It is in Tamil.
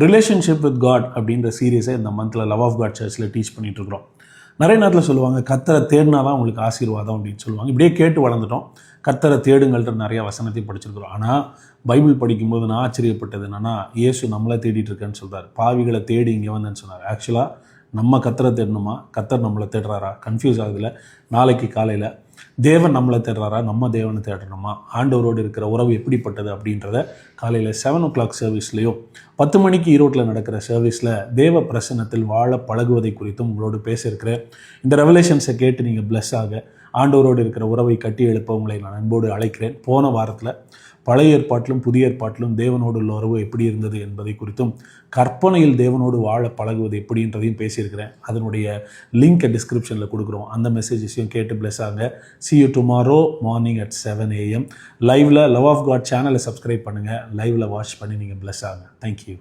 ரிலேஷன்ஷிப் வித் காட் அப்படின்ற சீரியஸை இந்த மந்தில் லவ் ஆஃப் காட் சர்ச்சில் டீச் பண்ணிகிட்டு இருக்கிறோம். நிறைய நேரத்தில் சொல்லுவாங்க கர்த்தரை தேடினா தான் உங்களுக்கு ஆசீர்வாதம் அப்படின்னு சொல்லுவாங்க. இப்படியே கேட்டு வளர்ந்துட்டோம். கர்த்தரை தேடுங்கள்ன்ற நிறையா வசனத்தையும் படிச்சிருக்கிறோம். ஆனால் பைபிள் படிக்கும்போது நான் ஆச்சரியப்பட்டது என்னென்னா, இயேசு நம்மளை தேடிட்டு இருக்கேன்னு சொல்கிறார். பாவிகளை தேடி இங்கே வந்தேன்னு சொன்னார். ஆக்சுவலாக நம்ம கர்த்தரை தேடணுமா, கர்த்தர் நம்மளை தேடுறாரா? கன்ஃபியூஸ் ஆகுதுல. நாளைக்கு காலையில் தேவன் நம்மளை தேடுறாரா, நம்ம தேவனை தேடணுமா, ஆண்டவரோடு இருக்கிற உறவு எப்படிப்பட்டது அப்படின்றத காலையில் 7 o'clock சர்வீஸ்லேயோ 10 மணிக்கு ஈரோட்டில் நடக்கிற சர்வீஸில் தேவ பிரசன்னத்தில் வாழ பழகுவதை குறித்தும் உங்களோடு பேசியிருக்கிறேன். இந்த ரெவலேஷன்ஸை கேட்டு நீங்கள் பிளஸ் ஆக ஆண்டவரோடு இருக்கிற உறவை கட்டி எழுப்ப உங்களை நான் அன்போடு அழைக்கிறேன். போன வாரத்தில் பழைய ஏற்பாட்டிலும் புதிய ஏற்பாட்டிலும் தேவனோடு உள்ள உறவு எப்படி இருந்தது என்பதை குறித்தும் கற்பனையில் தேவனோடு வாழ பழகுவது எப்படின்றதையும் பேசியிருக்கிறேன். அதனுடைய லிங்க்கை டிஸ்கிரிப்ஷனில் கொடுக்குறோம். அந்த மெசேஜஸையும் கேட்டு பிளஸ் ஆங்க. See you tomorrow morning at 7 AM லைவில் லவ் ஆஃப் காட் சேனலை சப்ஸ்கிரைப் பண்ணுங்கள். லைவில் வாட்ச் பண்ணி நீங்கள் பிளஸ் ஆங்க. தேங்க்யூ.